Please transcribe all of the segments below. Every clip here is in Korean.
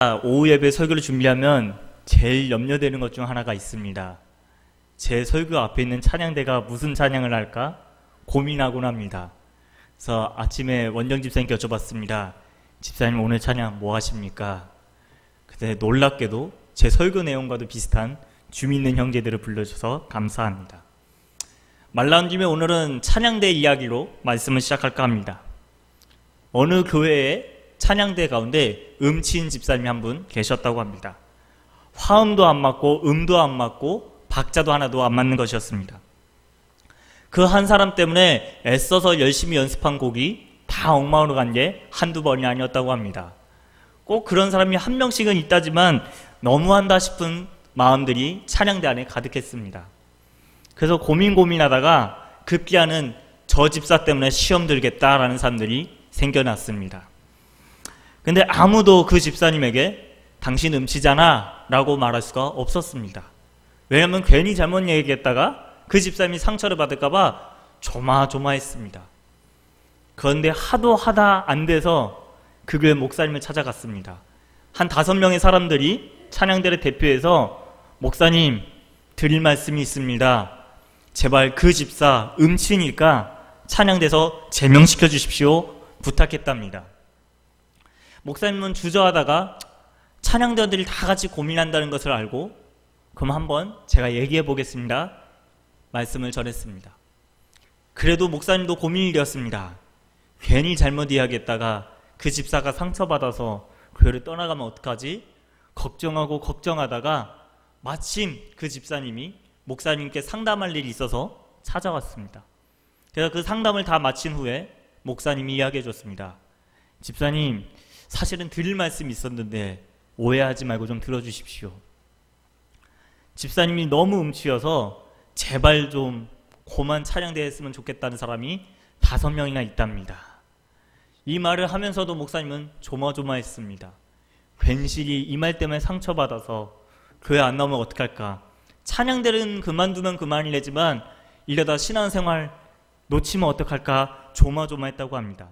오후 예배 설교를 준비하면 제일 염려되는 것 중 하나가 있습니다. 제 설교 앞에 있는 찬양대가 무슨 찬양을 할까 고민하곤 합니다. 그래서 아침에 원정 집사님께 여쭤봤습니다. 집사님 오늘 찬양 뭐 하십니까? 근데 놀랍게도 제 설교 내용과도 비슷한 주미 있는 형제들을 불러주셔서 감사합니다. 말 나온 김에 오늘은 찬양대 이야기로 말씀을 시작할까 합니다. 어느 교회에 찬양대 가운데 음치인 집사님이 한 분 계셨다고 합니다. 화음도 안 맞고 음도 안 맞고 박자도 하나도 안 맞는 것이었습니다. 그 한 사람 때문에 애써서 열심히 연습한 곡이 다 엉망으로 간 게 한두 번이 아니었다고 합니다. 꼭 그런 사람이 한 명씩은 있다지만 너무한다 싶은 마음들이 찬양대 안에 가득했습니다. 그래서 고민하다가 급기야는 저 집사 때문에 시험 들겠다라는 사람들이 생겨났습니다. 근데 아무도 그 집사님에게 당신 음치잖아 라고 말할 수가 없었습니다. 왜냐하면 괜히 잘못 얘기했다가 그 집사님이 상처를 받을까봐 조마조마했습니다. 그런데 하도 하다 안 돼서 그 교회 목사님을 찾아갔습니다. 한 5명의 사람들이 찬양대를 대표해서 목사님 드릴 말씀이 있습니다. 제발 그 집사 음치니까 찬양대에서 제명시켜 주십시오 부탁했답니다. 목사님은 주저하다가 찬양대원들이 다 같이 고민한다는 것을 알고 그럼 한번 제가 얘기해 보겠습니다 말씀을 전했습니다. 그래도 목사님도 고민이 되었습니다. 괜히 잘못 이야기했다가 그 집사가 상처받아서 교회를 떠나가면 어떡하지? 걱정하다가 마침 그 집사님이 목사님께 상담할 일이 있어서 찾아왔습니다. 그래서 그 상담을 다 마친 후에 목사님이 이야기해 줬습니다. 집사님 사실은 드릴 말씀이 있었는데 오해하지 말고 좀 들어주십시오. 집사님이 너무 음치여서 제발 좀 고만 찬양대에 했으면 좋겠다는 사람이 5명이나 있답니다. 이 말을 하면서도 목사님은 조마조마했습니다. 괜시리 이 말 때문에 상처받아서 교회 안 나오면 어떡할까? 찬양대는 그만두면 그만이래지만 이러다 신앙생활 놓치면 어떡할까? 조마조마했다고 합니다.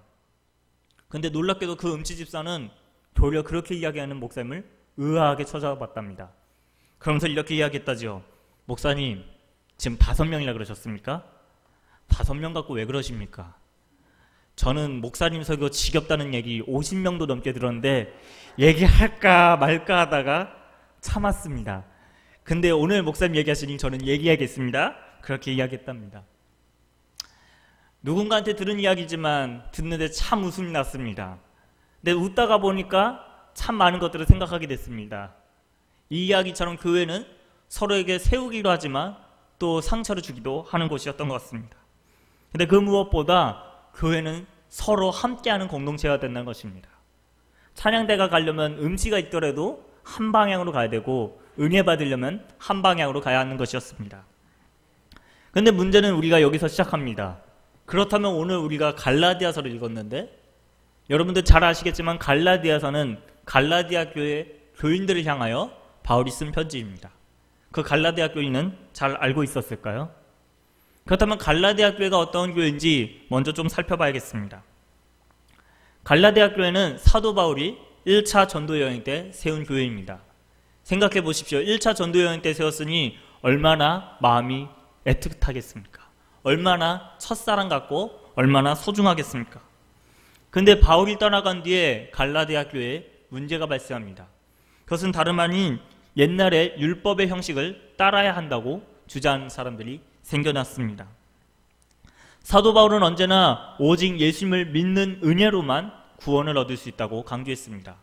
근데 놀랍게도 그 음치 집사는 도리어 그렇게 이야기하는 목사님을 의아하게 쳐다봤답니다. 그러면서 이렇게 이야기했다지요. 목사님 지금 5명이라 그러셨습니까? 5명 갖고 왜 그러십니까? 저는 목사님 설교 지겹다는 얘기 50명도 넘게 들었는데 얘기할까 말까 하다가 참았습니다. 근데 오늘 목사님 얘기하시니 저는 얘기하겠습니다. 그렇게 이야기했답니다. 누군가한테 들은 이야기지만 듣는데 참 웃음이 났습니다. 근데 웃다가 보니까 참 많은 것들을 생각하게 됐습니다. 이 이야기처럼 교회는 서로에게 세우기도 하지만 또 상처를 주기도 하는 곳이었던 것 같습니다. 근데 그 무엇보다 교회는 서로 함께하는 공동체가 된다는 것입니다. 찬양대가 가려면 음치가 있더라도 한 방향으로 가야 되고 은혜 받으려면 한 방향으로 가야 하는 것이었습니다. 근데 문제는 우리가 여기서 시작합니다. 그렇다면 오늘 우리가 갈라디아서를 읽었는데 여러분들 잘 아시겠지만 갈라디아서는 갈라디아 교회 교인들을 향하여 바울이 쓴 편지입니다. 그 갈라디아 교인은 잘 알고 있었을까요? 그렇다면 갈라디아 교회가 어떤 교회인지 먼저 좀 살펴봐야겠습니다. 갈라디아 교회는 사도 바울이 1차 전도 여행 때 세운 교회입니다. 생각해 보십시오. 1차 전도 여행 때 세웠으니 얼마나 마음이 애틋하겠습니까? 얼마나 첫사랑 같고 얼마나 소중하겠습니까? 근데 바울이 떠나간 뒤에 갈라디아 교회에 문제가 발생합니다. 그것은 다름 아닌 옛날의 율법의 형식을 따라야 한다고 주장하는 사람들이 생겨났습니다. 사도 바울은 언제나 오직 예수님을 믿는 은혜로만 구원을 얻을 수 있다고 강조했습니다.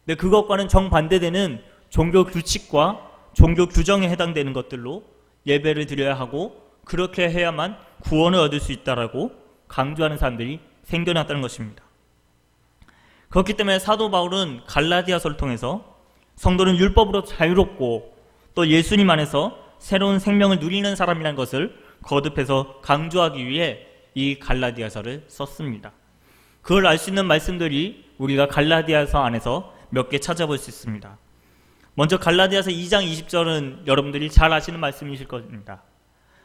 근데 그것과는 정반대되는 종교 규칙과 종교 규정에 해당되는 것들로 예배를 드려야 하고 그렇게 해야만 구원을 얻을 수 있다라고 강조하는 사람들이 생겨났다는 것입니다. 그렇기 때문에 사도 바울은 갈라디아서를 통해서 성도는 율법으로 자유롭고 또 예수님 안에서 새로운 생명을 누리는 사람이라는 것을 거듭해서 강조하기 위해 이 갈라디아서를 썼습니다. 그걸 알 수 있는 말씀들이 우리가 갈라디아서 안에서 몇 개 찾아볼 수 있습니다. 먼저 갈라디아서 2장 20절은 여러분들이 잘 아시는 말씀이실 겁니다.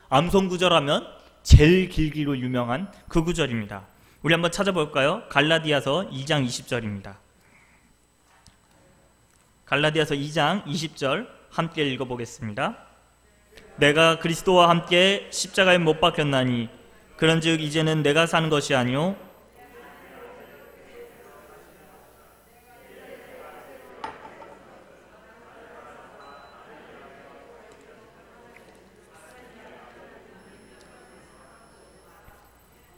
암송구절하면 제일 길기로 유명한 그 구절입니다. 우리 한번 찾아볼까요? 갈라디아서 2장 20절입니다. 갈라디아서 2장 20절 함께 읽어보겠습니다. 내가 그리스도와 함께 십자가에 못 박혔나니 그런즉 이제는 내가 사는 것이 아니요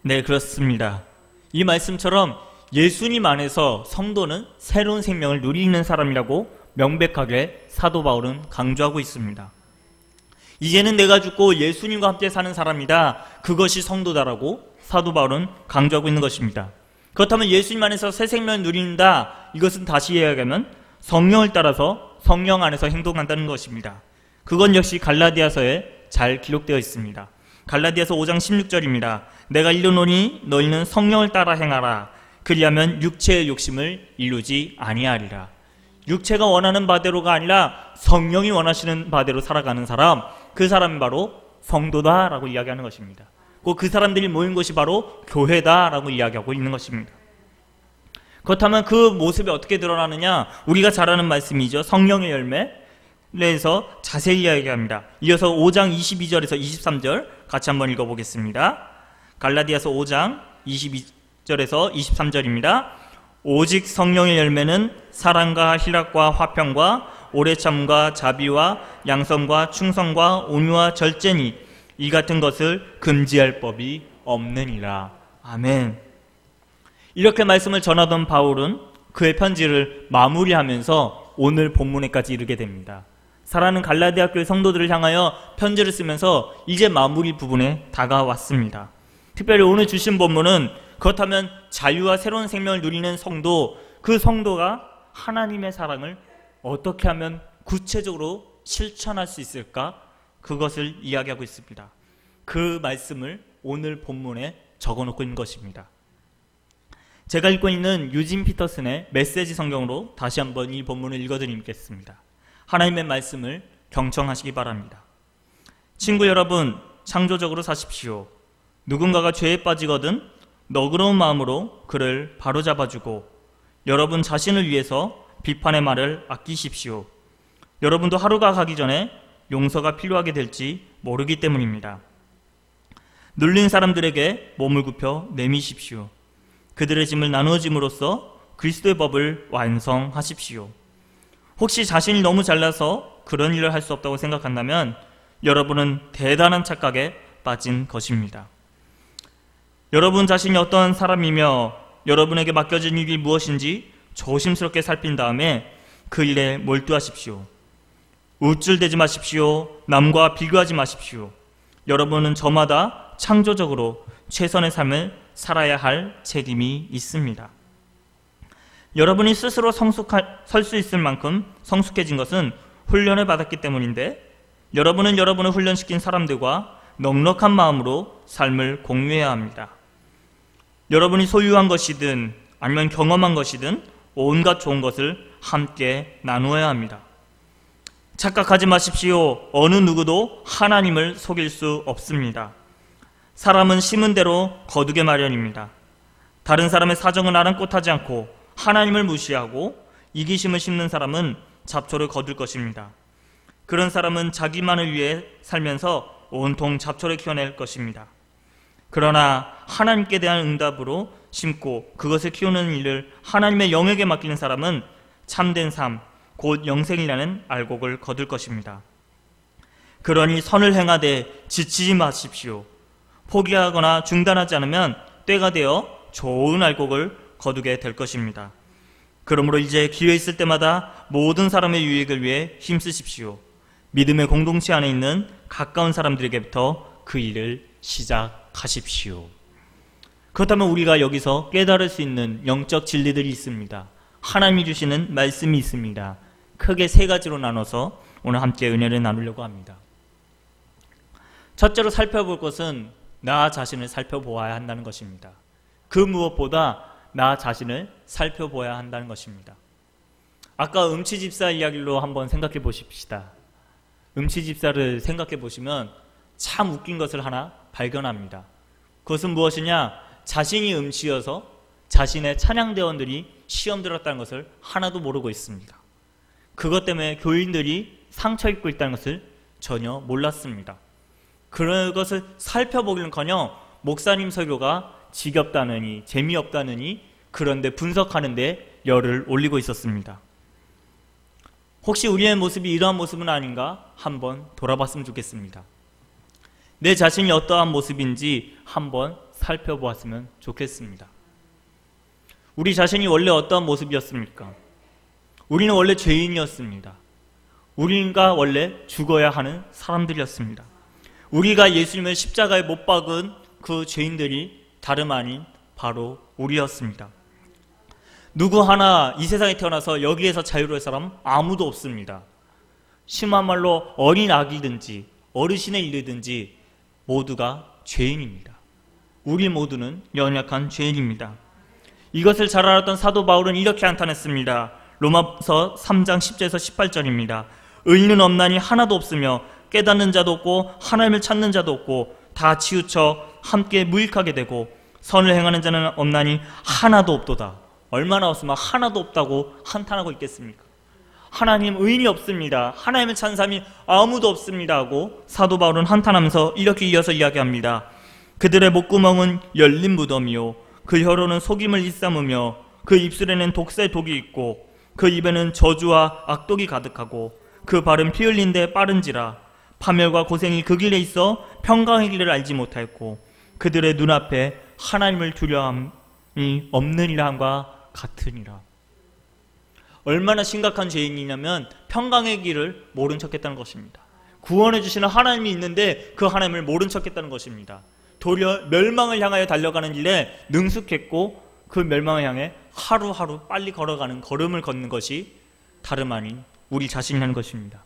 네, 그렇습니다. 이 말씀처럼 예수님 안에서 성도는 새로운 생명을 누리는 사람이라고 명백하게 사도 바울은 강조하고 있습니다. 이제는 내가 죽고 예수님과 함께 사는 사람이다. 그것이 성도다라고 사도 바울은 강조하고 있는 것입니다. 그렇다면 예수님 안에서 새 생명을 누린다. 이것은 다시 이야기하면 성령을 따라서 성령 안에서 행동한다는 것입니다. 그건 역시 갈라디아서에 잘 기록되어 있습니다. 갈라디아서 5장 16절입니다. 내가 이르노니 너희는 성령을 따라 행하라. 그리하면 육체의 욕심을 이루지 아니하리라. 육체가 원하는 바대로가 아니라 성령이 원하시는 바대로 살아가는 사람, 그 사람이 바로 성도다라고 이야기하는 것입니다. 그 사람들이 모인 곳이 바로 교회다라고 이야기하고 있는 것입니다. 그렇다면 그 모습이 어떻게 드러나느냐? 우리가 잘 아는 말씀이죠. 성령의 열매에서 자세히 이야기합니다. 이어서 5장 22절에서 23절 같이 한번 읽어보겠습니다. 갈라디아서 5장 22절에서 23절입니다. 오직 성령의 열매는 사랑과 희락과 화평과 오래 참음과 자비와 양성과 충성과 온유와 절제니 이 같은 것을 금지할 법이 없느니라. 아멘. 이렇게 말씀을 전하던 바울은 그의 편지를 마무리하면서 오늘 본문에까지 이르게 됩니다. 사랑하는 갈라디아 교회 성도들을 향하여 편지를 쓰면서 이제 마무리 부분에 다가왔습니다. 특별히 오늘 주신 본문은 그렇다면 자유와 새로운 생명을 누리는 성도, 그 성도가 하나님의 사랑을 어떻게 하면 구체적으로 실천할 수 있을까? 그것을 이야기하고 있습니다. 그 말씀을 오늘 본문에 적어놓고 있는 것입니다. 제가 읽고 있는 유진 피터슨의 메시지 성경으로 다시 한번 이 본문을 읽어드리겠습니다. 하나님의 말씀을 경청하시기 바랍니다. 친구 여러분, 창조적으로 사십시오. 누군가가 죄에 빠지거든 너그러운 마음으로 그를 바로잡아주고 여러분 자신을 위해서 비판의 말을 아끼십시오. 여러분도 하루가 가기 전에 용서가 필요하게 될지 모르기 때문입니다. 눌린 사람들에게 몸을 굽혀 내미십시오. 그들의 짐을 나누어짐으로써 그리스도의 법을 완성하십시오. 혹시 자신이 너무 잘나서 그런 일을 할 수 없다고 생각한다면 여러분은 대단한 착각에 빠진 것입니다. 여러분 자신이 어떤 사람이며 여러분에게 맡겨진 일이 무엇인지 조심스럽게 살핀 다음에 그 일에 몰두하십시오. 우쭐대지 마십시오. 남과 비교하지 마십시오. 여러분은 저마다 창조적으로 최선의 삶을 살아야 할 책임이 있습니다. 여러분이 스스로 설 수 있을 만큼 성숙해진 것은 훈련을 받았기 때문인데 여러분은 여러분을 훈련시킨 사람들과 넉넉한 마음으로 삶을 공유해야 합니다. 여러분이 소유한 것이든 아니면 경험한 것이든 온갖 좋은 것을 함께 나누어야 합니다. 착각하지 마십시오. 어느 누구도 하나님을 속일 수 없습니다. 사람은 심은 대로 거두게 마련입니다. 다른 사람의 사정을 아랑곳하지 않고 하나님을 무시하고 이기심을 심는 사람은 잡초를 거둘 것입니다. 그런 사람은 자기만을 위해 살면서 온통 잡초를 키워낼 것입니다. 그러나 하나님께 대한 응답으로 심고 그것을 키우는 일을 하나님의 영에게 맡기는 사람은 참된 삶, 곧 영생이라는 알곡을 거둘 것입니다. 그러니 선을 행하되 지치지 마십시오. 포기하거나 중단하지 않으면 때가 되어 좋은 알곡을 거두게 될 것입니다. 그러므로 이제 기회 있을 때마다 모든 사람의 유익을 위해 힘쓰십시오. 믿음의 공동체 안에 있는 가까운 사람들에게부터 그 일을 시작하십시오. 그렇다면 우리가 여기서 깨달을 수 있는 영적 진리들이 있습니다. 하나님이 주시는 말씀이 있습니다. 크게 세 가지로 나눠서 오늘 함께 은혜를 나누려고 합니다. 첫째로 살펴볼 것은 나 자신을 살펴보아야 한다는 것입니다. 그 무엇보다 나 자신을 살펴보아야 한다는 것입니다. 아까 음치집사 이야기로 한번 생각해 보십시다. 음치집사를 생각해 보시면 참 웃긴 것을 하나 발견합니다. 그것은 무엇이냐? 자신이 음치여서 자신의 찬양대원들이 시험 들었다는 것을 하나도 모르고 있습니다. 그것 때문에 교인들이 상처 입고 있다는 것을 전혀 몰랐습니다. 그런 것을 살펴보기는커녕 목사님 설교가 지겹다느니 재미없다느니 그런데 분석하는데 열을 올리고 있었습니다. 혹시 우리의 모습이 이러한 모습은 아닌가 한번 돌아봤으면 좋겠습니다. 내 자신이 어떠한 모습인지 한번 살펴보았으면 좋겠습니다. 우리 자신이 원래 어떠한 모습이었습니까? 우리는 원래 죄인이었습니다. 우리가 원래 죽어야 하는 사람들이었습니다. 우리가 예수님을 십자가에 못 박은 그 죄인들이 다름 아닌 바로 우리였습니다. 누구 하나 이 세상에 태어나서 여기에서 자유로울 사람 아무도 없습니다. 심한 말로 어린 아기든지 어르신의 일이든지 모두가 죄인입니다. 우리 모두는 연약한 죄인입니다. 이것을 잘 알았던 사도 바울은 이렇게 한탄했습니다. 로마서 3장 10절에서 18절입니다. 의인은 없나니 하나도 없으며 깨닫는 자도 없고 하나님을 찾는 자도 없고 다 치우쳐 함께 무익하게 되고 선을 행하는 자는 없나니 하나도 없도다. 얼마나 없으면 하나도 없다고 한탄하고 있겠습니까? 하나님 의인이 없습니다. 하나님을 찾는 사람이 아무도 없습니다 하고 사도 바울은 한탄하면서 이렇게 이어서 이야기합니다. 그들의 목구멍은 열린 무덤이요 그 혀로는 속임을 일삼으며 그 입술에는 독사의 독이 있고 그 입에는 저주와 악독이 가득하고 그 발은 피 흘린 데 빠른지라 파멸과 고생이 그 길에 있어 평강의 길을 알지 못하였고 그들의 눈앞에 하나님을 두려움이 없느니라 함과 같으니라. 얼마나 심각한 죄인이냐면 평강의 길을 모른 척했다는 것입니다. 구원해 주시는 하나님이 있는데 그 하나님을 모른 척했다는 것입니다. 도리어 멸망을 향하여 달려가는 길에 능숙했고 그 멸망을 향해 하루하루 빨리 걸어가는 걸음을 걷는 것이 다름 아닌 우리 자신이라는 것입니다.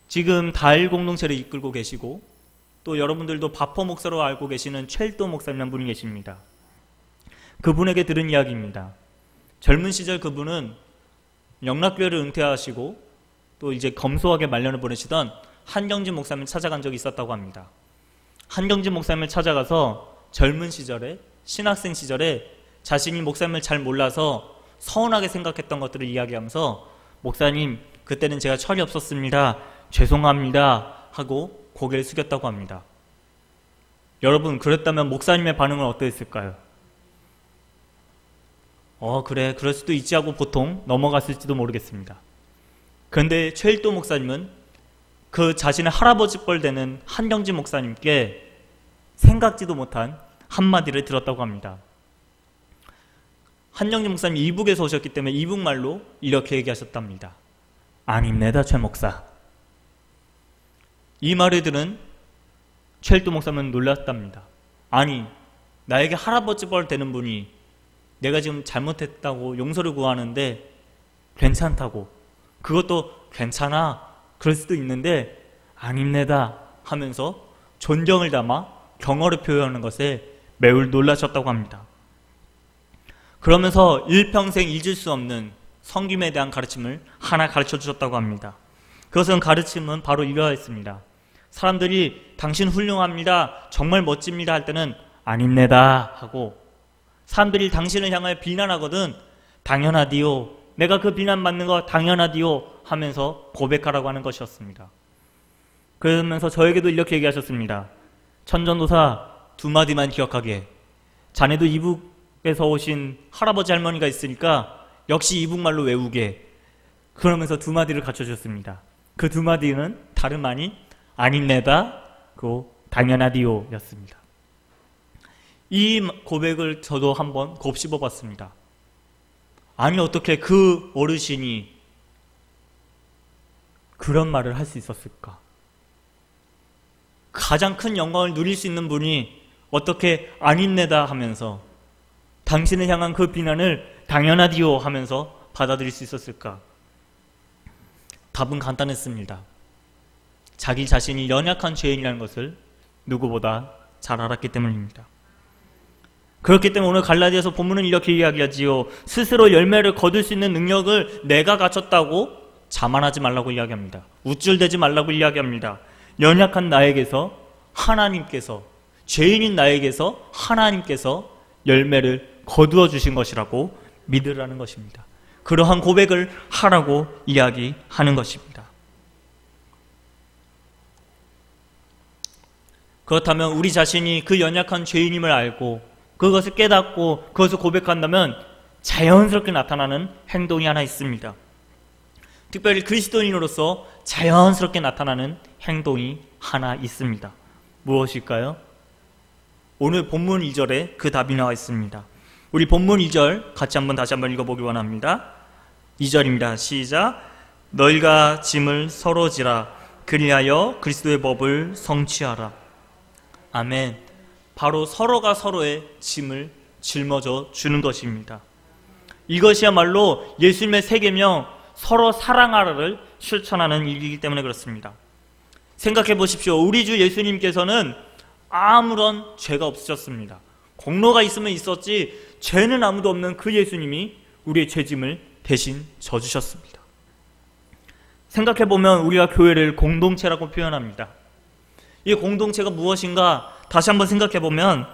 지금 다일 공동체를 이끌고 계시고 또 여러분들도 바포 목사로 알고 계시는 최일도 목사님이라는 분이 계십니다. 그분에게 들은 이야기입니다. 젊은 시절 그분은 영락교회를 은퇴하시고 또 이제 검소하게 말년을 보내시던 한경진 목사님을 찾아간 적이 있었다고 합니다. 한경진 목사님을 찾아가서 젊은 시절에 신학생 시절에 자신이 목사님을 잘 몰라서 서운하게 생각했던 것들을 이야기하면서 목사님 그때는 제가 철이 없었습니다. 죄송합니다 하고 고개를 숙였다고 합니다. 여러분 그랬다면 목사님의 반응은 어떠했을까요? 그래 그럴 수도 있지 하고 보통 넘어갔을지도 모르겠습니다. 그런데 최일도 목사님은 그 자신의 할아버지 뻘 되는 한경진 목사님께 생각지도 못한 한마디를 들었다고 합니다. 한경진 목사님이 이북에서 오셨기 때문에 이북말로 이렇게 얘기하셨답니다. 아닙니다 최 목사. 이 말을 들은 최일도 목사님은 놀랐답니다. 아니 나에게 할아버지 뻘 되는 분이 내가 지금 잘못했다고 용서를 구하는데 괜찮다고 그것도 괜찮아 그럴 수도 있는데 아닙니다 하면서 존경을 담아 경어를 표현하는 것에 매우 놀라셨다고 합니다. 그러면서 일평생 잊을 수 없는 성김에 대한 가르침을 하나 가르쳐 주셨다고 합니다. 그것은 가르침은 바로 이러했습니다. 사람들이 당신 훌륭합니다 정말 멋집니다 할 때는 아닙니다 하고 사람들이 당신을 향하여 비난하거든 당연하디요 내가 그 비난받는 거 당연하디요 하면서 고백하라고 하는 것이었습니다. 그러면서 저에게도 이렇게 얘기하셨습니다. 천전도사 두 마디만 기억하게 자네도 이북에서 오신 할아버지 할머니가 있으니까 역시 이북말로 외우게 그러면서 두 마디를 갖춰주셨습니다. 그 두 마디는 다름 아닌 아닙니다 그 당연하디요 였습니다. 이 고백을 저도 한번 곱씹어 봤습니다. 아니 어떻게 그 어르신이 그런 말을 할 수 있었을까? 가장 큰 영광을 누릴 수 있는 분이 어떻게 아닙니다 하면서 당신을 향한 그 비난을 당연하디요 하면서 받아들일 수 있었을까? 답은 간단했습니다. 자기 자신이 연약한 죄인이라는 것을 누구보다 잘 알았기 때문입니다. 그렇기 때문에 오늘 갈라디아서 본문은 이렇게 이야기하지요. 스스로 열매를 거둘 수 있는 능력을 내가 갖췄다고 자만하지 말라고 이야기합니다. 우쭐대지 말라고 이야기합니다. 연약한 나에게서 하나님께서 죄인인 나에게서 하나님께서 열매를 거두어 주신 것이라고 믿으라는 것입니다. 그러한 고백을 하라고 이야기하는 것입니다. 그렇다면 우리 자신이 그 연약한 죄인임을 알고 그것을 깨닫고 그것을 고백한다면 자연스럽게 나타나는 행동이 하나 있습니다. 특별히 그리스도인으로서 자연스럽게 나타나는 행동이 하나 있습니다. 무엇일까요? 오늘 본문 2절에 그 답이 나와 있습니다. 우리 본문 2절 같이 다시 한번 읽어보기 원합니다. 2절입니다. 시작. 너희가 짐을 서로 지라 그리하여 그리스도의 법을 성취하라. 아멘. 바로 서로가 서로의 짐을 짊어져 주는 것입니다. 이것이야말로 예수님의 세계명 서로 사랑하라를 실천하는 일이기 때문에 그렇습니다. 생각해 보십시오. 우리 주 예수님께서는 아무런 죄가 없으셨습니다. 공로가 있으면 있었지 죄는 아무도 없는 그 예수님이 우리의 죄짐을 대신 져주셨습니다. 생각해 보면 우리가 교회를 공동체라고 표현합니다. 이 공동체가 무엇인가 다시 한번 생각해 보면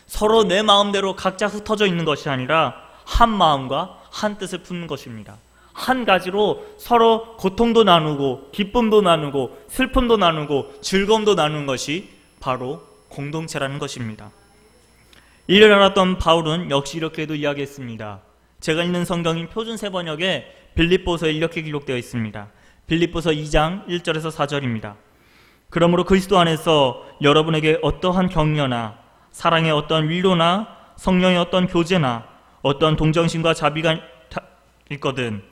서로 내 마음대로 각자 흩어져 있는 것이 아니라 한 마음과 한 뜻을 품는 것입니다. 한 가지로 서로 고통도 나누고 기쁨도 나누고 슬픔도 나누고 즐거움도 나누는 것이 바로 공동체라는 것입니다. 이를 알았던 바울은 역시 이렇게도 이야기했습니다. 제가 읽는 성경인 표준 세번역에 빌립보서에 이렇게 기록되어 있습니다. 빌립보서 2장 1절에서 4절입니다. 그러므로 그리스도 안에서 여러분에게 어떠한 격려나 사랑의 어떤 위로나 성령의 어떤 교제나 어떤 동정심과 자비가 있거든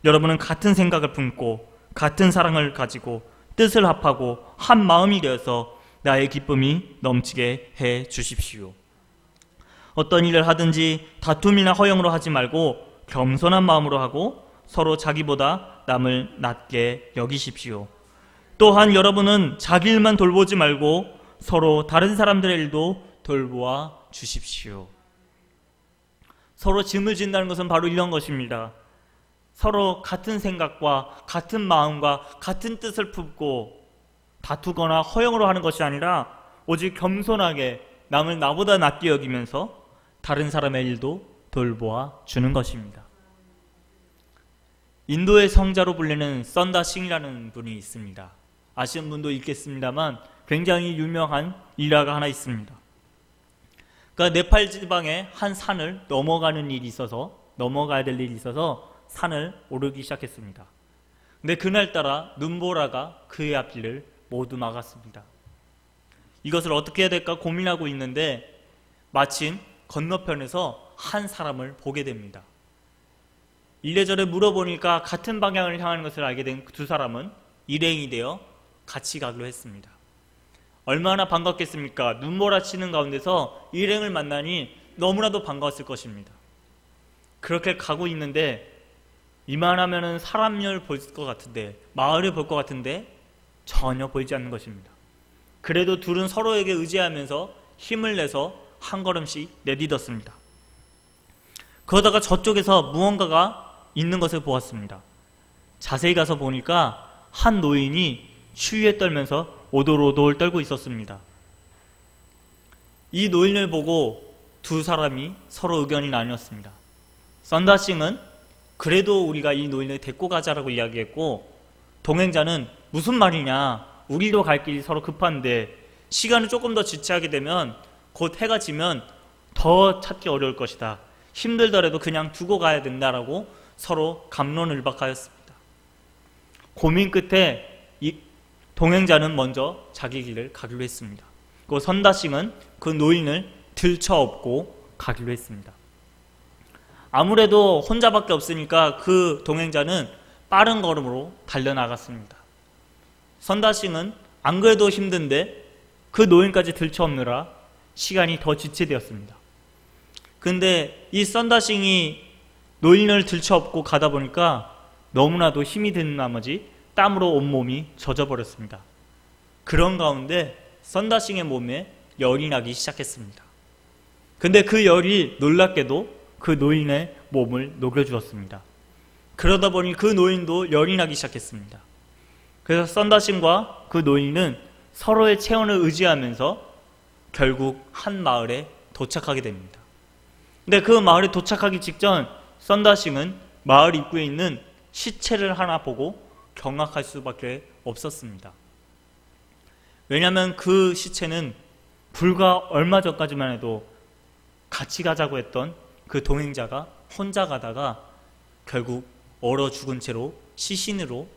여러분은 같은 생각을 품고 같은 사랑을 가지고 뜻을 합하고 한 마음이 되어서 나의 기쁨이 넘치게 해 주십시오. 어떤 일을 하든지 다툼이나 허영으로 하지 말고 겸손한 마음으로 하고 서로 자기보다 남을 낮게 여기십시오. 또한 여러분은 자기 일만 돌보지 말고 서로 다른 사람들의 일도 돌보아 주십시오. 서로 짐을 진다는 것은 바로 이런 것입니다. 서로 같은 생각과 같은 마음과 같은 뜻을 품고 다투거나 허영으로 하는 것이 아니라 오직 겸손하게 남을 나보다 낮게 여기면서 다른 사람의 일도 돌보아 주는 것입니다. 인도의 성자로 불리는 선다 싱이라는 분이 있습니다. 아시는 분도 있겠습니다만 굉장히 유명한 일화가 하나 있습니다. 그러니까 네팔 지방의 한 산을 넘어가야 될 일이 있어서 산을 오르기 시작했습니다. 근데 그날따라 눈보라가 그의 앞길을 모두 막았습니다. 이것을 어떻게 해야 될까 고민하고 있는데 마침 건너편에서 한 사람을 보게 됩니다. 이래저래 물어보니까 같은 방향을 향하는 것을 알게 된 두 사람은 일행이 되어 같이 가기로 했습니다. 얼마나 반갑겠습니까? 눈몰아치는 가운데서 일행을 만나니 너무나도 반가웠을 것입니다. 그렇게 가고 있는데 이만하면은 사람을 볼 것 같은데 마을을 볼 것 같은데 전혀 보이지 않는 것입니다. 그래도 둘은 서로에게 의지하면서 힘을 내서 한 걸음씩 내딛었습니다. 그러다가 저쪽에서 무언가가 있는 것을 보았습니다. 자세히 가서 보니까 한 노인이 추위에 떨면서 오돌오돌 떨고 있었습니다. 이 노인을 보고 두 사람이 서로 의견이 나뉘었습니다. 선다싱은 그래도 우리가 이 노인을 데리고 가자라고 이야기했고, 동행자는 무슨 말이냐, 우리도 갈 길이 서로 급한데 시간을 조금 더 지체하게 되면 곧 해가 지면 더 찾기 어려울 것이다. 힘들더라도 그냥 두고 가야 된다라고 서로 갑론을박하였습니다. 고민 끝에 이 동행자는 먼저 자기 길을 가기로 했습니다. 그 선다싱은 그 노인을 들쳐업고 가기로 했습니다. 아무래도 혼자밖에 없으니까 그 동행자는 빠른 걸음으로 달려나갔습니다. 선다싱은 안 그래도 힘든데 그 노인까지 들쳐업느라 시간이 더 지체되었습니다. 근데 이 선다싱이 노인을 들쳐업고 가다 보니까 너무나도 힘이 든 나머지 땀으로 온몸이 젖어버렸습니다. 그런 가운데 선다싱의 몸에 열이 나기 시작했습니다. 근데 그 열이 놀랍게도 그 노인의 몸을 녹여주었습니다. 그러다 보니 그 노인도 열이 나기 시작했습니다. 그래서 선다싱과 그 노인은 서로의 체온을 의지하면서 결국 한 마을에 도착하게 됩니다. 근데 그 마을에 도착하기 직전 선다싱은 마을 입구에 있는 시체를 하나 보고 경악할 수밖에 없었습니다. 왜냐하면 그 시체는 불과 얼마 전까지만 해도 같이 가자고 했던 그 동행자가 혼자 가다가 결국 얼어 죽은 채로 시신으로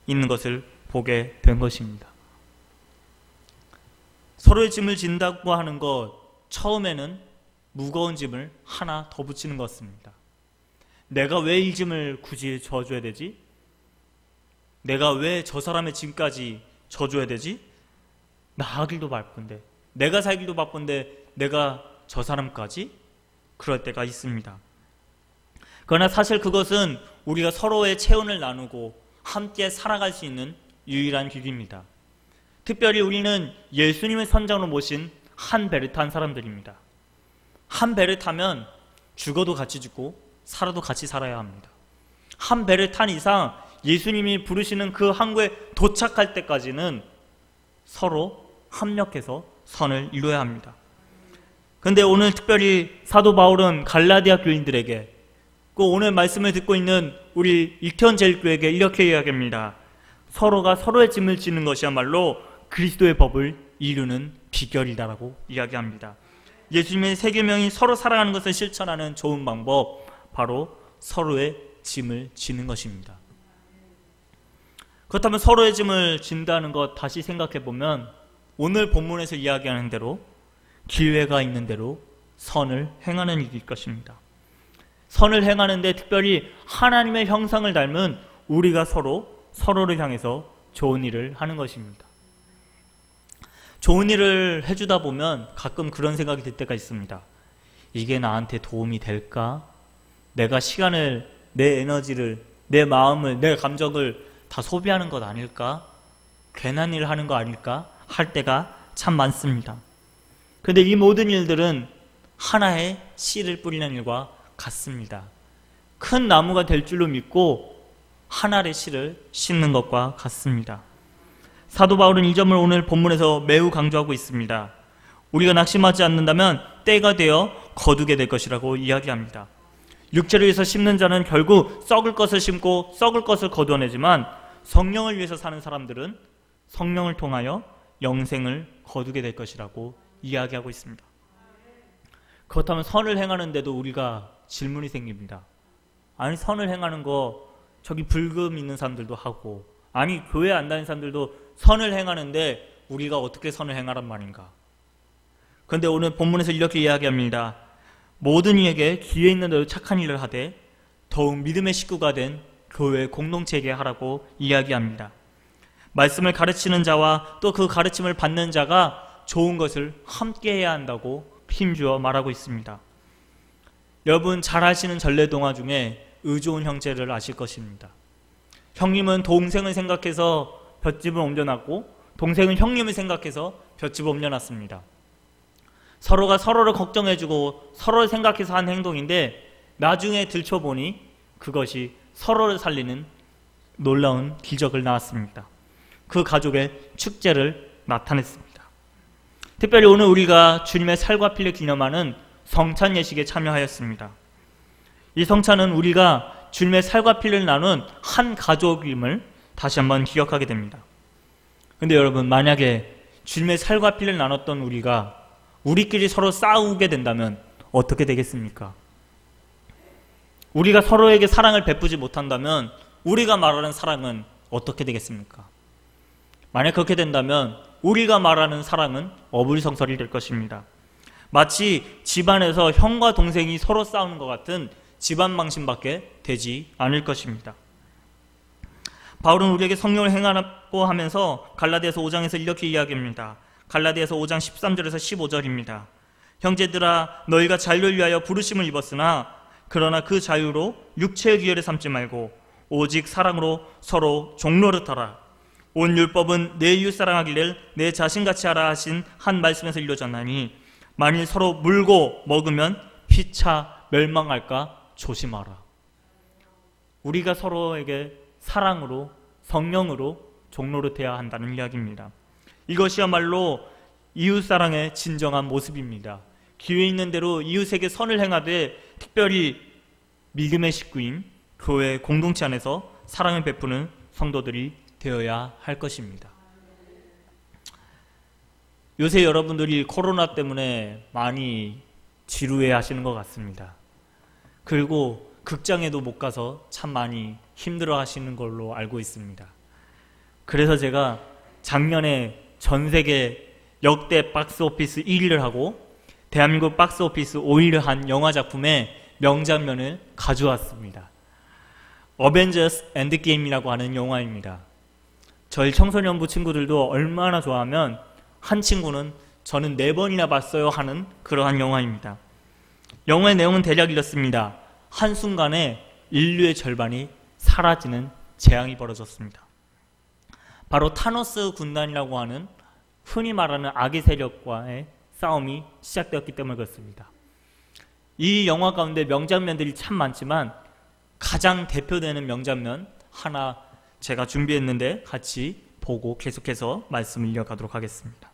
있는 것을 보게 된 것입니다. 서로의 짐을 진다고 하는 것, 처음에는 무거운 짐을 하나 더 붙이는 것 같습니다. 내가 왜 이 짐을 굳이 져줘야 되지? 내가 왜 저 사람의 짐까지 져줘야 되지? 나가길도 바쁜데, 내가 살기도 바쁜데 내가 저 사람까지? 그럴 때가 있습니다. 그러나 사실 그것은 우리가 서로의 체온을 나누고 함께 살아갈 수 있는 유일한 길입니다. 특별히 우리는 예수님의 선장으로 모신 한 배를 탄 사람들입니다. 한 배를 타면 죽어도 같이 죽고 살아도 같이 살아야 합니다. 한 배를 탄 이상 예수님이 부르시는 그 항구에 도착할 때까지는 서로 합력해서 선을 이루어야 합니다. 그런데 오늘 특별히 사도 바울은 갈라디아 교인들에게, 꼭 오늘 말씀을 듣고 있는 우리 익현제일교회에게 이렇게 이야기합니다. 서로가 서로의 짐을 지는 것이야말로 그리스도의 법을 이루는 비결이다라고 이야기합니다. 예수님의 세계명이 서로 살아가는 것을 실천하는 좋은 방법, 바로 서로의 짐을 지는 것입니다. 그렇다면 서로의 짐을 진다는 것 다시 생각해보면 오늘 본문에서 이야기하는 대로 기회가 있는 대로 선을 행하는 일일 것입니다. 선을 행하는데 특별히 하나님의 형상을 닮은 우리가 서로를 향해서 좋은 일을 하는 것입니다. 좋은 일을 해주다 보면 가끔 그런 생각이 들 때가 있습니다. 이게 나한테 도움이 될까? 내가 시간을, 내 에너지를, 내 마음을, 내 감정을 다 소비하는 것 아닐까? 괜한 일을 하는 거 아닐까? 할 때가 참 많습니다. 그런데 이 모든 일들은 하나의 씨를 뿌리는 일과 같습니다. 큰 나무가 될 줄로 믿고 한 알의 씨를 심는 것과 같습니다. 사도 바울은 이 점을 오늘 본문에서 매우 강조하고 있습니다. 우리가 낙심하지 않는다면 때가 되어 거두게 될 것이라고 이야기합니다. 육체를 위해서 심는 자는 결국 썩을 것을 심고 썩을 것을 거두어내지만 성령을 위해서 사는 사람들은 성령을 통하여 영생을 거두게 될 것이라고 이야기하고 있습니다. 그렇다면 선을 행하는데도 우리가 질문이 생깁니다. 아니, 선을 행하는 거 저기 불금 있는 사람들도 하고, 아니 교회 안 다니는 사람들도 선을 행하는데 우리가 어떻게 선을 행하란 말인가? 그런데 오늘 본문에서 이렇게 이야기합니다. 모든 이에게 기회 있는 대로 착한 일을 하되 더욱 믿음의 식구가 된 교회 공동체에게 하라고 이야기합니다. 말씀을 가르치는 자와 또 그 가르침을 받는 자가 좋은 것을 함께 해야 한다고 힘주어 말하고 있습니다. 여러분 잘 아시는 전래동화 중에 의좋은 형제를 아실 것입니다. 형님은 동생을 생각해서 볏집을 옮겨놨고 동생은 형님을 생각해서 볏집을 옮겨놨습니다. 서로가 서로를 걱정해주고 서로를 생각해서 한 행동인데 나중에 들춰보니 그것이 서로를 살리는 놀라운 기적을 낳았습니다. 그 가족의 축제를 나타냈습니다. 특별히 오늘 우리가 주님의 살과 피를 기념하는 성찬 예식에 참여하였습니다. 이 성찬은 우리가 주님의 살과 피를 나눈 한 가족임을 다시 한번 기억하게 됩니다. 그런데 여러분, 만약에 주님의 살과 피를 나눴던 우리끼리 서로 싸우게 된다면 어떻게 되겠습니까? 우리가 서로에게 사랑을 베푸지 못한다면 우리가 말하는 사랑은 어떻게 되겠습니까? 만약 그렇게 된다면 우리가 말하는 사랑은 어불성설이 될 것입니다. 마치 집안에서 형과 동생이 서로 싸우는 것 같은 집안 망신밖에 되지 않을 것입니다. 바울은 우리에게 성령을 행하라고 하면서 갈라디아서 5장에서 이렇게 이야기합니다. 갈라디아서 5장 13절에서 15절입니다. 형제들아, 너희가 자유를 위하여 부르심을 입었으나 그러나 그 자유로 육체의 기회를 삼지 말고 오직 사랑으로 서로 종노릇하라. 온 율법은 내 이웃 사랑하기를 내 자신같이 하라 하신 한 말씀에서 이루어졌나니 만일 서로 물고 먹으면 피차 멸망할까 조심하라. 우리가 서로에게 사랑으로 성령으로 종노릇해야 한다는 이야기입니다. 이것이야말로 이웃사랑의 진정한 모습입니다. 기회 있는 대로 이웃에게 선을 행하되 특별히 믿음의 식구인 교회 공동체 안에서 사랑을 베푸는 성도들이 되어야 할 것입니다. 요새 여러분들이 코로나 때문에 많이 지루해 하시는 것 같습니다. 그리고 극장에도 못 가서 참 많이 힘들어 하시는 걸로 알고 있습니다. 그래서 제가 작년에 전 세계 역대 박스오피스 1위를 하고 대한민국 박스오피스 5위를 한 영화 작품의 명장면을 가져왔습니다. 어벤져스 엔드게임이라고 하는 영화입니다. 저희 청소년부 친구들도 얼마나 좋아하면 한 친구는 저는 4번이나 봤어요 하는 그러한 영화입니다. 영화의 내용은 대략 이렇습니다. 한순간에 인류의 절반이 사라지는 재앙이 벌어졌습니다. 바로 타노스 군단이라고 하는 흔히 말하는 악의 세력과의 싸움이 시작되었기 때문에 그렇습니다. 이 영화 가운데 명장면들이 참 많지만 가장 대표되는 명장면 하나 제가 준비했는데 같이 보고 계속해서 말씀을 이어가도록 하겠습니다.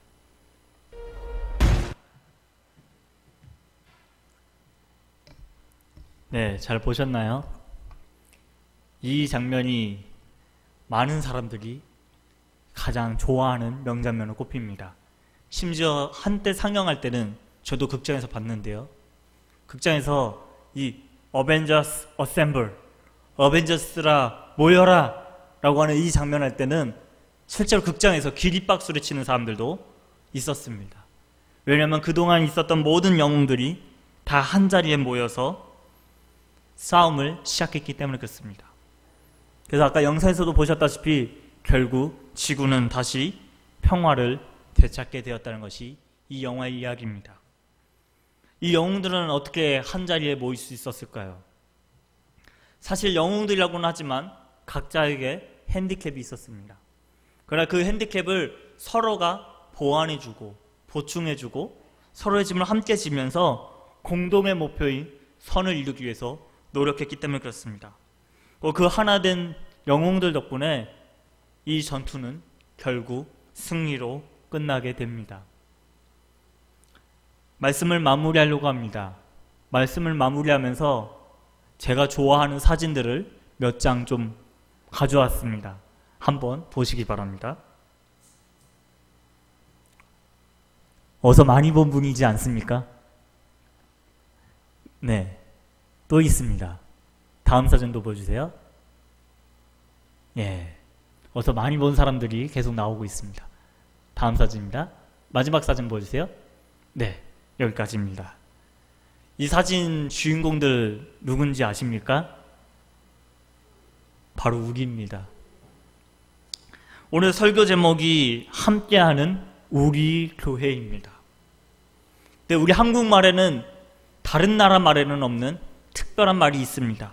네, 잘 보셨나요? 이 장면이 많은 사람들이 가장 좋아하는 명장면으로 꼽힙니다. 심지어 한때 상영할 때는 저도 극장에서 봤는데요. 극장에서 이 어벤져스 어셈블, 어벤져스라 모여라 라고 하는 이 장면 할 때는 실제로 극장에서 기립박수를 치는 사람들도 있었습니다. 왜냐하면 그동안 있었던 모든 영웅들이 다 한자리에 모여서 싸움을 시작했기 때문에 그렇습니다. 그래서 아까 영상에서도 보셨다시피 결국 지구는 다시 평화를 되찾게 되었다는 것이 이 영화의 이야기입니다. 이 영웅들은 어떻게 한자리에 모일 수 있었을까요? 사실 영웅들이라고는 하지만 각자에게 핸디캡이 있었습니다. 그러나 그 핸디캡을 서로가 보완해주고 보충해주고 서로의 짐을 함께 지면서 공동의 목표인 선을 이루기 위해서 노력했기 때문에 그렇습니다. 그 하나된 영웅들 덕분에 이 전투는 결국 승리로 끝나게 됩니다. 말씀을 마무리하려고 합니다. 말씀을 마무리하면서 제가 좋아하는 사진들을 몇 장 좀 가져왔습니다. 한번 보시기 바랍니다. 어서 많이 본 분이지 않습니까? 네, 또 있습니다. 다음 사진도 보여주세요. 예, 어서 많이 본 사람들이 계속 나오고 있습니다. 다음 사진입니다. 마지막 사진 보여주세요. 네, 여기까지입니다. 이 사진 주인공들 누군지 아십니까? 바로 우리입니다. 오늘 설교 제목이 함께하는 우리 교회입니다. 근데 우리 한국말에는 다른 나라 말에는 없는 특별한 말이 있습니다.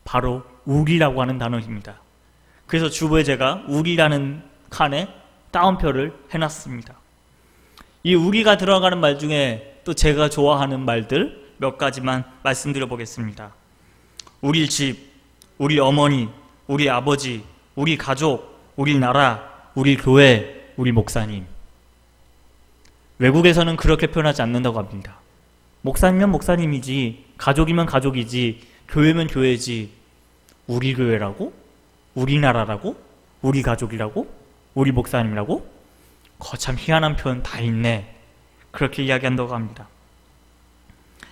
바로 우리라고 하는 단어입니다. 그래서 주보에 제가 우리라는 칸에 따옴표를 해놨습니다. 이 우리가 들어가는 말 중에 또 제가 좋아하는 말들 몇 가지만 말씀드려 보겠습니다. 우리 집, 우리 어머니, 우리 아버지, 우리 가족, 우리 나라, 우리 교회, 우리 목사님. 외국에서는 그렇게 표현하지 않는다고 합니다. 목사님이면 목사님이지, 가족이면 가족이지, 교회면 교회지. 우리 교회라고? 우리나라라고? 우리 가족이라고? 우리 목사님이라고? 거참 희한한 표현 다 있네. 그렇게 이야기한다고 합니다.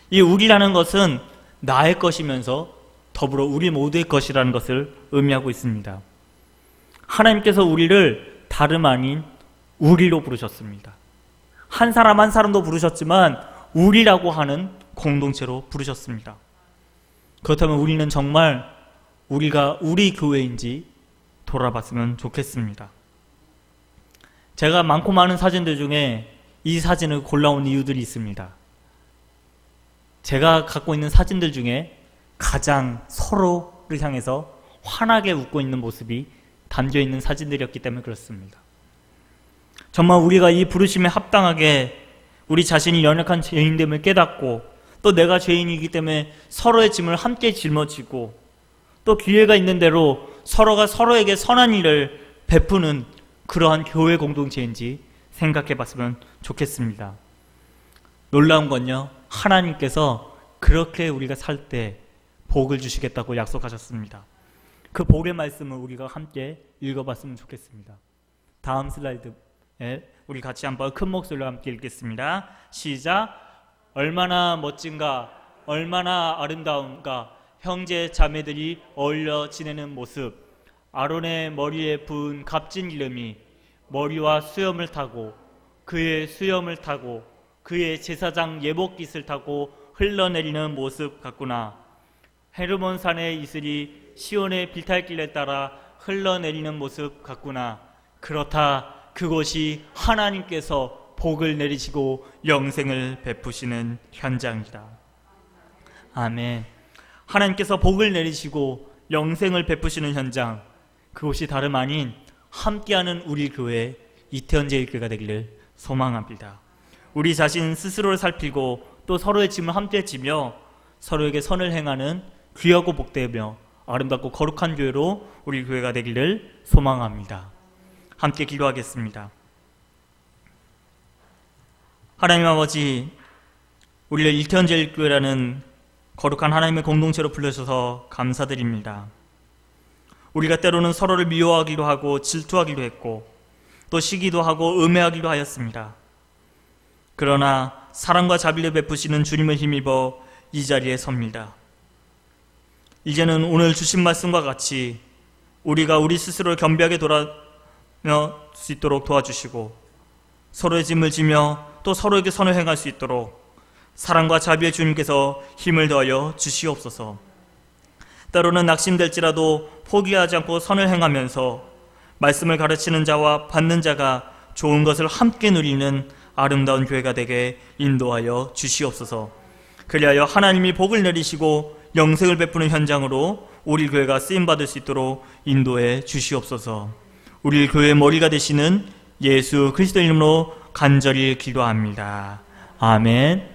이 우리라는 것은 나의 것이면서 더불어 우리 모두의 것이라는 것을 의미하고 있습니다. 하나님께서 우리를 다름 아닌 우리로 부르셨습니다. 한 사람 한 사람도 부르셨지만 우리라고 하는 공동체로 부르셨습니다. 그렇다면 우리는 정말 우리가 우리 교회인지 돌아봤으면 좋겠습니다. 제가 많고 많은 사진들 중에 이 사진을 골라온 이유들이 있습니다. 제가 갖고 있는 사진들 중에 가장 서로를 향해서 환하게 웃고 있는 모습이 담겨있는 사진들이었기 때문에 그렇습니다. 정말 우리가 이 부르심에 합당하게 우리 자신이 연약한 죄인됨을 깨닫고 또 내가 죄인이기 때문에 서로의 짐을 함께 짊어지고 또 기회가 있는 대로 서로가 서로에게 선한 일을 베푸는 그러한 교회 공동체인지 생각해 봤으면 좋겠습니다. 놀라운 건요, 하나님께서 그렇게 우리가 살 때 복을 주시겠다고 약속하셨습니다. 그 복의 말씀을 우리가 함께 읽어봤으면 좋겠습니다. 다음 슬라이드에 우리 같이 한번 큰 목소리로 함께 읽겠습니다. 시작. 얼마나 멋진가, 얼마나 아름다운가, 형제 자매들이 어울려 지내는 모습. 아론의 머리에 부은 값진 기름이 머리와 수염을 타고 그의 수염을 타고 그의 제사장 예복깃을 타고 흘러내리는 모습 같구나. 헤르몬 산의 이슬이 시온의 비탈길에 따라 흘러내리는 모습 같구나. 그렇다. 그곳이 하나님께서 복을 내리시고 영생을 베푸시는 현장이다. 아멘. 하나님께서 복을 내리시고 영생을 베푸시는 현장, 그곳이 다름 아닌 함께하는 우리 교회 이태원제일교회가 되기를 소망합니다. 우리 자신 스스로를 살피고 또 서로의 짐을 함께 지며 서로에게 선을 행하는 귀하고 복되며 아름답고 거룩한 교회로 우리 교회가 되기를 소망합니다. 함께 기도하겠습니다. 하나님 아버지, 우리를 이태원제일교회라는 거룩한 하나님의 공동체로 불러주셔서 감사드립니다. 우리가 때로는 서로를 미워하기도 하고 질투하기도 했고 또 시기도 하고 음해하기도 하였습니다. 그러나 사랑과 자비를 베푸시는 주님을 힘입어 이 자리에 섭니다. 이제는 오늘 주신 말씀과 같이 우리가 우리 스스로를 겸비하게 돌아갈 수 있도록 도와주시고 서로의 짐을 지며 또 서로에게 선을 행할 수 있도록 사랑과 자비의 주님께서 힘을 더하여 주시옵소서. 때로는 낙심될지라도 포기하지 않고 선을 행하면서 말씀을 가르치는 자와 받는 자가 좋은 것을 함께 누리는 아름다운 교회가 되게 인도하여 주시옵소서. 그리하여 하나님이 복을 내리시고 영생을 베푸는 현장으로 우리 교회가 쓰임받을 수 있도록 인도해 주시옵소서. 우리 교회의 머리가 되시는 예수 그리스도 이름으로 간절히 기도합니다. 아멘.